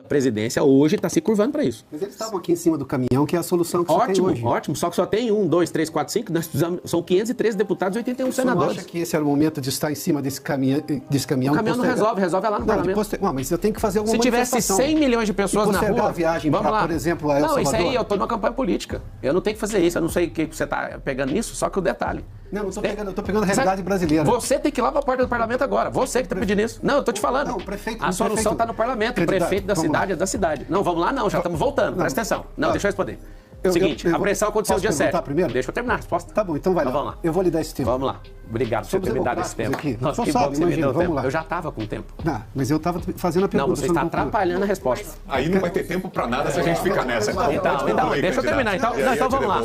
presidência hoje está se curvando para isso. Mas eles estavam aqui em cima do caminhão, que é a solução que você tem hoje. Ótimo, só que só tem 1, 2, 3, 4, 5, nós precisamos, são 513 deputados e 81 senadores. Você acha que esse era o momento de estar em cima desse caminhão? O caminhão não resolve é lá no parlamento. Mas eu tenho que fazer alguma Se tivesse 100 milhões de pessoas na rua, a viagem para, por exemplo, a El Salvador. Não, isso aí eu estou numa campanha política. Eu não tenho que fazer isso, eu não sei o que você está pegando nisso, só que o detalhe. Não, eu estou pegando a realidade brasileira. Você tem que ir lá para a porta do parlamento agora. Você que está pedindo isso. Não, eu estou te falando. Não, a solução está no parlamento. O prefeito da cidade é da cidade. Não, vamos lá não, já estamos voltando. Presta atenção. Não, deixa eu responder. Seguinte, a pressão aconteceu dia 7. Primeiro? Deixa eu terminar a resposta. Tá bom, então vai lá. Vamos lá. Eu vou lhe dar esse tempo. Vamos lá. Obrigado por você ter me dado esse tempo. Nossa, que bom que você me deu tempo. Eu já estava com tempo. Não, mas eu estava fazendo a pergunta. Não, você está atrapalhando a resposta. Aí não vai ter tempo para nada se a gente ficar nessa. Então, deixa eu terminar. Então vamos lá.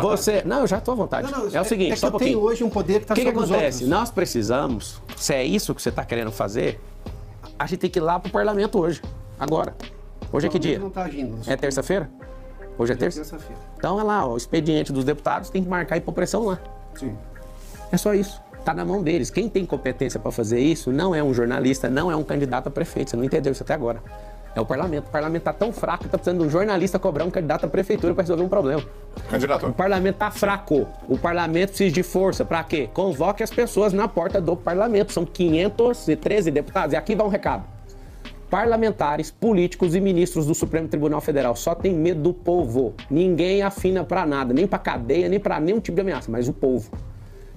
Você... Não, eu já estou à vontade. É o seguinte, só um pouquinho. Tem hoje um poder que está sobre os outros. O que acontece? Nós precisamos, se é isso que você está querendo fazer, a gente tem que ir lá para o parlamento hoje, agora. Hoje é que dia? Não está agindo. É terça-feira? Hoje é terça-feira. Então é lá, o expediente dos deputados tem que marcar e pôr pressão lá. Sim. É só isso. Está na mão deles. Quem tem competência para fazer isso não é um jornalista, não é um candidato a prefeito. Você não entendeu isso até agora. É o parlamento. O parlamento está tão fraco que está precisando de um jornalista cobrar um candidato à prefeitura para resolver um problema. Candidato. O parlamento está fraco. O parlamento precisa de força. Para quê? Convoque as pessoas na porta do parlamento. São 513 deputados. E aqui vai um recado. Parlamentares, políticos e ministros do Supremo Tribunal Federal só tem medo do povo. Ninguém afina para nada, nem para cadeia, nem para nenhum tipo de ameaça, mas o povo.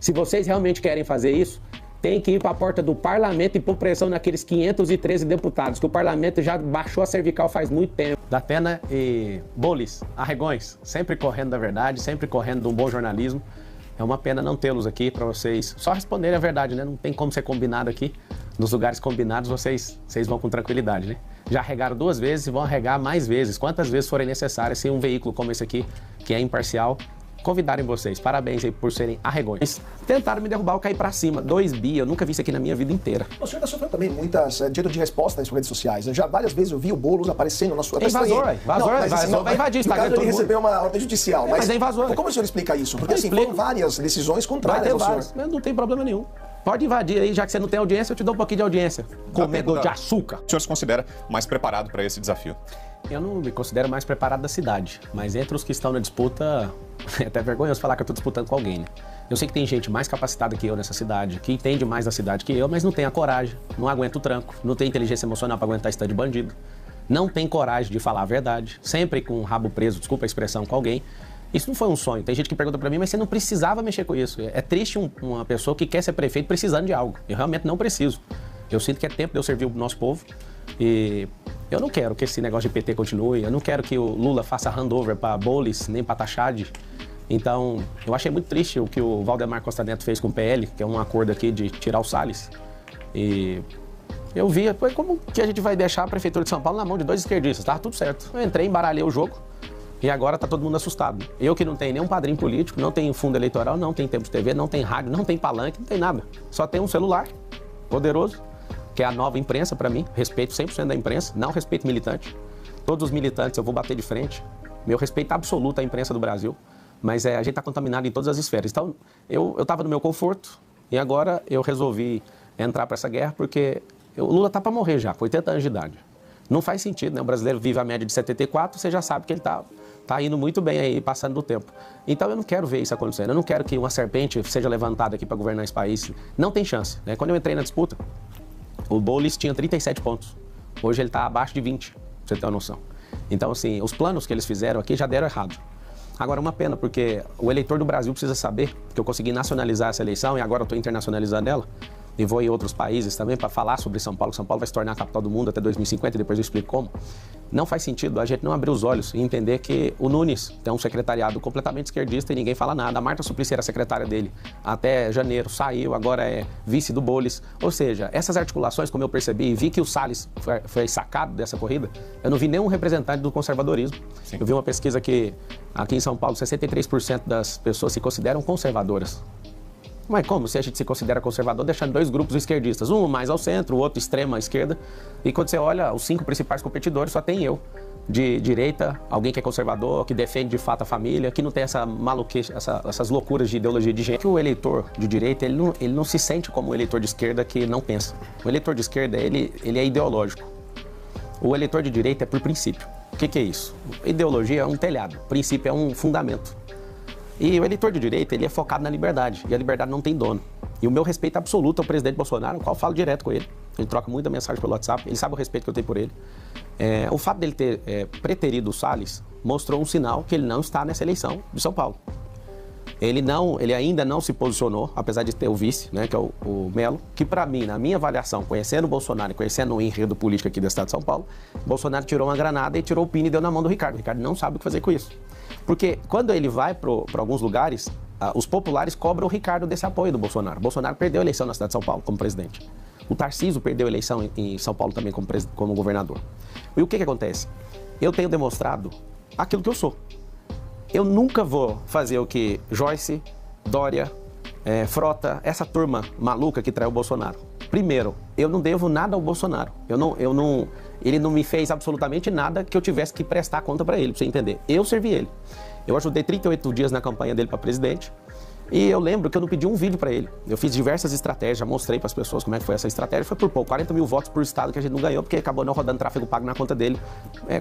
Se vocês realmente querem fazer isso, tem que ir para a porta do parlamento e pôr pressão naqueles 513 deputados, que o parlamento já baixou a cervical faz muito tempo. Datena e Bolis, Arregões, sempre correndo da verdade, sempre correndo de um bom jornalismo. É uma pena não tê-los aqui para vocês só responderem a verdade, né? Não tem como ser combinado aqui. Nos lugares combinados, vocês vão com tranquilidade, né? Já arregaram 2 vezes e vão arregar mais vezes, quantas vezes forem necessárias, se um veículo como esse aqui, que é imparcial, convidarem vocês. Parabéns aí por serem arregões. Tentaram me derrubar, eu caí pra cima. 2 bi, eu nunca vi isso aqui na minha vida inteira. O senhor está sofrendo também muitas direito de resposta nas redes sociais. Já várias vezes eu vi o Boulos aparecendo na sua... Invasor, vai invadir o Instagram. Ele recebeu uma ordem judicial. Mas é invasor. Como o senhor explica isso? Porque assim, foram várias decisões contrárias ao senhor. Mas não tem problema nenhum. Pode invadir aí, já que você não tem audiência, eu te dou um pouquinho de audiência. Comedor de açúcar. O senhor se considera mais preparado para esse desafio? Eu não me considero mais preparado da cidade, mas entre os que estão na disputa, é até vergonhoso falar que eu estou disputando com alguém, né? Eu sei que tem gente mais capacitada que eu nessa cidade, que entende mais da cidade que eu, mas não tem a coragem, não aguenta o tranco, não tem inteligência emocional para aguentar esse tanto de bandido, não tem coragem de falar a verdade, sempre com o rabo preso, desculpa a expressão, com alguém. Isso não foi um sonho. Tem gente que pergunta pra mim, mas você não precisava mexer com isso. É triste uma pessoa que quer ser prefeito precisando de algo. Eu realmente não preciso. Eu sinto que é tempo de eu servir o nosso povo e eu não quero que esse negócio de PT continue, eu não quero que o Lula faça handover para Bolis, nem para Tachad. Então, eu achei muito triste o que o Valdemar Costa Neto fez com o PL, que é um acordo aqui de tirar o Salles. E eu vi, como que a gente vai deixar a Prefeitura de São Paulo na mão de 2 esquerdistas? Tava tudo certo. Eu entrei, embaralhei o jogo. E agora tá todo mundo assustado. Eu que não tenho nenhum padrinho político, não tenho fundo eleitoral, não tenho tempo de TV, não tenho rádio, não tenho palanque, não tem nada. Só tenho um celular poderoso, que é a nova imprensa para mim. Respeito 100% da imprensa, não respeito militante. Todos os militantes eu vou bater de frente. Meu respeito absoluto à imprensa do Brasil. Mas a gente tá contaminado em todas as esferas. Então, eu tava no meu conforto e agora eu resolvi entrar para essa guerra porque o Lula tá para morrer já, com 80 anos de idade. Não faz sentido, né? O brasileiro vive a média de 74, você já sabe que ele tá indo muito bem aí, passando do tempo. Então eu não quero ver isso acontecendo, eu não quero que uma serpente seja levantada aqui para governar esse país. Não tem chance, né? Quando eu entrei na disputa, o Bolis tinha 37 pontos. Hoje ele está abaixo de 20, pra você ter uma noção. Então, assim, os planos que eles fizeram aqui já deram errado. Agora, uma pena, porque o eleitor do Brasil precisa saber que eu consegui nacionalizar essa eleição e agora eu estou internacionalizando ela. E vou em outros países também para falar sobre São Paulo. São Paulo vai se tornar a capital do mundo até 2050 e depois eu explico como. Não faz sentido a gente não abrir os olhos e entender que o Nunes tem um secretariado completamente esquerdista e ninguém fala nada. A Marta Suplicy era secretária dele até janeiro, saiu, agora é vice do Bolis. Ou seja, essas articulações, como eu percebi, e vi que o Salles foi sacado dessa corrida, eu não vi nenhum representante do conservadorismo. Sim. Eu vi uma pesquisa que aqui em São Paulo 63% das pessoas se consideram conservadoras. Mas como se a gente se considera conservador deixando 2 grupos esquerdistas, um mais ao centro, o outro extrema esquerda, e quando você olha os 5 principais competidores, só tem eu, de direita, alguém que é conservador, que defende de fato a família, que não tem essa maluquice, essas loucuras de ideologia de gênero. Que o eleitor de direita, ele não se sente como o eleitor de esquerda que não pensa. O eleitor de esquerda, ele é ideológico. O eleitor de direita é por princípio. O que é isso? Ideologia é um telhado, princípio é um fundamento. E o eleitor de direita, ele é focado na liberdade, e a liberdade não tem dono. E o meu respeito absoluto ao presidente Bolsonaro, o qual eu falo direto com ele. A gente troca muita mensagem pelo WhatsApp, ele sabe o respeito que eu tenho por ele. O fato dele ter preterido o Salles mostrou um sinal que ele não está nessa eleição de São Paulo. Ele ainda não se posicionou, apesar de ter o vice, né, que é o Melo, que para mim, na minha avaliação, conhecendo o Bolsonaro e conhecendo o enredo político aqui do estado de São Paulo, Bolsonaro tirou uma granada e tirou o pino e deu na mão do Ricardo. O Ricardo não sabe o que fazer com isso. Porque quando ele vai para alguns lugares, os populares cobram o Ricardo desse apoio do Bolsonaro. Bolsonaro perdeu a eleição na cidade de São Paulo como presidente. O Tarcísio perdeu a eleição em São Paulo também como governador. E o que acontece? Eu tenho demonstrado aquilo que eu sou. Eu nunca vou fazer o que Joyce, Dória, Frota, essa turma maluca que traiu o Bolsonaro. Primeiro, eu não devo nada ao Bolsonaro. Ele não me fez absolutamente nada que eu tivesse que prestar conta para ele, pra você entender. Eu servi ele. Eu ajudei 38 dias na campanha dele para presidente. E eu lembro que eu não pedi um vídeo para ele. Eu fiz diversas estratégias, já mostrei para as pessoas como é que foi essa estratégia. Foi por pouco, 40 mil votos por estado que a gente não ganhou, porque acabou não rodando tráfego pago na conta dele.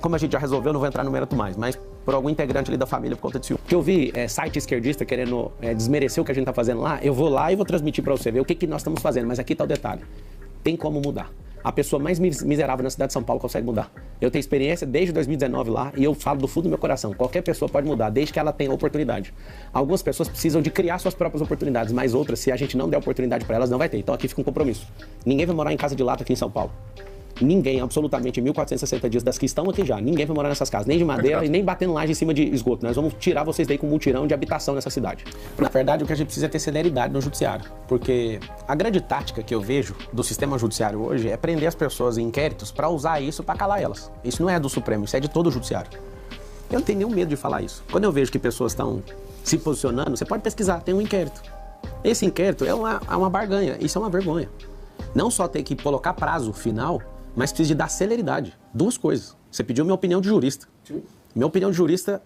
Como a gente já resolveu, não vou entrar no mérito mais, mas por algum integrante ali da família por conta de ciúme. Porque eu vi site esquerdista querendo desmerecer o que a gente tá fazendo lá, eu vou lá e vou transmitir para você ver o que nós estamos fazendo. Mas aqui tá o detalhe, tem como mudar. A pessoa mais miserável na cidade de São Paulo consegue mudar. Eu tenho experiência desde 2019 lá e eu falo do fundo do meu coração. Qualquer pessoa pode mudar, desde que ela tenha oportunidade. Algumas pessoas precisam de criar suas próprias oportunidades, mas outras, se a gente não der oportunidade para elas, não vai ter. Então aqui fica um compromisso. Ninguém vai morar em casa de lata aqui em São Paulo. Ninguém, absolutamente, 1.460 dias das que estão aqui já. Ninguém vai morar nessas casas, nem de madeira e nem batendo laje em cima de esgoto. Nós vamos tirar vocês daí com um mutirão de habitação nessa cidade. Na verdade, o que a gente precisa é ter celeridade no judiciário. Porque a grande tática que eu vejo do sistema judiciário hoje é prender as pessoas em inquéritos para usar isso para calar elas. Isso não é do Supremo, isso é de todo o judiciário. Eu não tenho nenhum medo de falar isso. Quando eu vejo que pessoas estão se posicionando, você pode pesquisar, tem um inquérito. Esse inquérito é uma barganha, isso é uma vergonha. Não só ter que colocar prazo final, mas precisa de dar celeridade. Duas coisas. Você pediu minha opinião de jurista. Sim. Minha opinião de jurista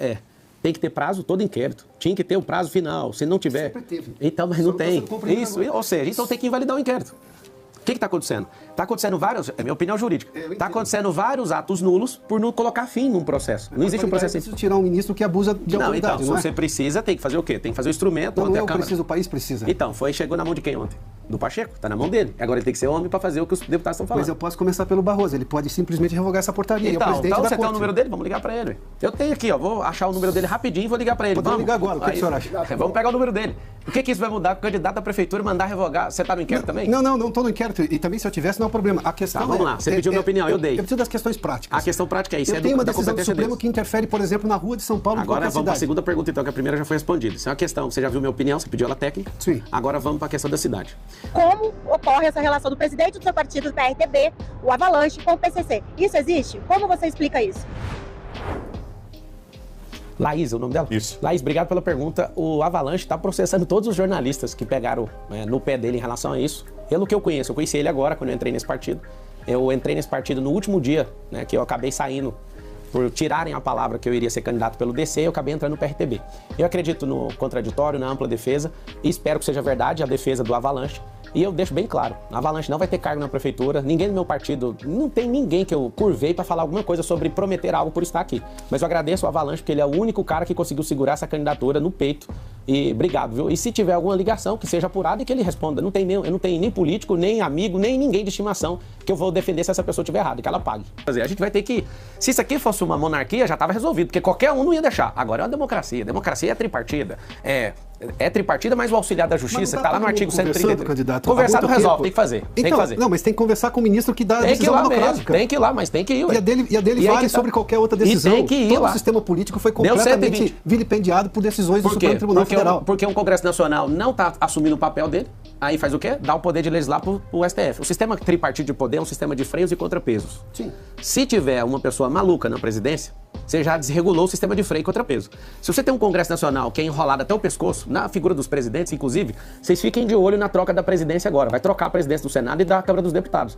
tem que ter prazo todo inquérito. Tinha que ter o prazo final. Se não tiver... Sempre teve. Então, mas não tem. Isso, ou seja, então tem que invalidar o inquérito. O que está acontecendo? Está acontecendo vários... É minha opinião jurídica. Está acontecendo vários atos nulos por não colocar fim num processo. Não existe um processo... Preciso tirar um ministro que abusa de autoridade, então, se você precisa, tem que fazer o quê? Tem que fazer o instrumento. Não, eu preciso, o país precisa. Então, chegou na mão de quem ontem? Do Pacheco, tá na mão dele. Agora ele tem que ser homem para fazer o que os deputados estão falando. Mas eu posso começar pelo Barroso, ele pode simplesmente revogar essa portaria. Então você tem o número dele? Vamos ligar para ele. Eu tenho aqui, vou achar o número dele rapidinho e vou ligar para ele. Vamos ligar agora, o que o senhor acha? Vamos pegar o número dele. O que isso vai mudar? O candidato à prefeitura mandar revogar. Você tá no inquérito também? Não estou no inquérito. E também se eu tivesse, não é um problema. A questão vamos lá. Você pediu minha opinião, eu dei. Eu preciso das questões práticas. A questão prática é isso. Eu tenho uma decisão do Supremo que interfere, por exemplo, na rua de São Paulo. Agora vamos para a segunda pergunta, então, que a primeira já foi respondida. Isso é uma questão. Você já viu minha opinião, você pediu ela técnica. Sim. Agora vamos para a questão da cidade. Como ocorre essa relação do presidente do seu partido, do PRTB, o Avalanche, com o PCC? Isso existe? Como você explica isso? Laís, é o nome dela? Isso. Laís, obrigado pela pergunta. O Avalanche está processando todos os jornalistas que pegaram no pé dele em relação a isso. Pelo que eu conheci ele agora, quando eu entrei nesse partido. Eu entrei nesse partido no último dia, né, que eu acabei saindo por tirarem a palavra que eu iria ser candidato pelo DC, eu acabei entrando no PRTB. Eu acredito no contraditório, na ampla defesa, e espero que seja verdade a defesa do Avalanche. E eu deixo bem claro, a Avalanche não vai ter cargo na prefeitura, ninguém do meu partido, não tem ninguém que eu curvei para falar alguma coisa sobre prometer algo por estar aqui. Mas eu agradeço ao Avalanche, porque ele é o único cara que conseguiu segurar essa candidatura no peito. E obrigado, viu? E se tiver alguma ligação, que seja apurada e que ele responda. Eu não tenho nem político, nem amigo, nem ninguém de estimação que eu vou defender se essa pessoa estiver errada, que ela pague. Quer dizer, a gente vai ter que... Se isso aqui fosse uma monarquia, já estava resolvido, porque qualquer um não ia deixar. Agora é uma democracia. Democracia é tripartida. É tripartida, mas o auxiliar da justiça, que está lá no artigo 133. Candidato, conversar não resolve, tem que fazer. Então, tem que fazer. Não, mas tem que conversar com o ministro que dá a decisão democrática. Tem que ir lá, mas tem que ir. E a dele vale sobre qualquer outra decisão. E tem que ir Todo lá. O sistema político foi completamente vilipendiado por decisões do Supremo Tribunal Federal. Porque o Congresso Nacional não está assumindo o papel dele, aí faz o quê? Dá o poder de legislar para o STF. O sistema tripartido de poder é um sistema de freios e contrapesos. Sim. Se tiver uma pessoa maluca na presidência, você já desregulou o sistema de freio e contrapeso. Se você tem um Congresso Nacional que é enrolado até o pescoço, na figura dos presidentes, inclusive, vocês fiquem de olho na troca da presidência agora. Vai trocar a presidência do Senado e da Câmara dos Deputados.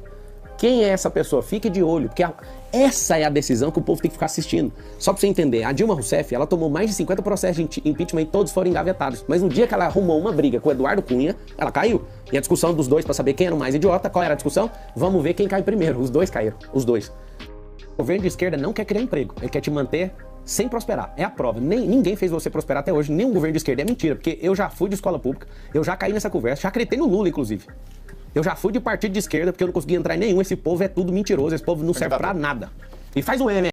Quem é essa pessoa? Fique de olho, porque essa é a decisão que o povo tem que ficar assistindo. Só pra você entender, a Dilma Rousseff, ela tomou mais de 50 processos de impeachment e todos foram engavetados. Mas no dia que ela arrumou uma briga com o Eduardo Cunha, ela caiu. E a discussão dos dois pra saber quem era o mais idiota, qual era a discussão? Vamos ver quem cai primeiro. Os dois caíram, os dois. O governo de esquerda não quer criar emprego, ele quer te manter sem prosperar. É a prova. Ninguém fez você prosperar até hoje, nem um governo de esquerda. É mentira, porque eu já fui de escola pública, eu já caí nessa conversa, já acreditei no Lula, inclusive. Eu já fui de partido de esquerda, porque eu não consegui entrar em nenhum. Esse povo é tudo mentiroso, esse povo não serve pra nada. E faz um M.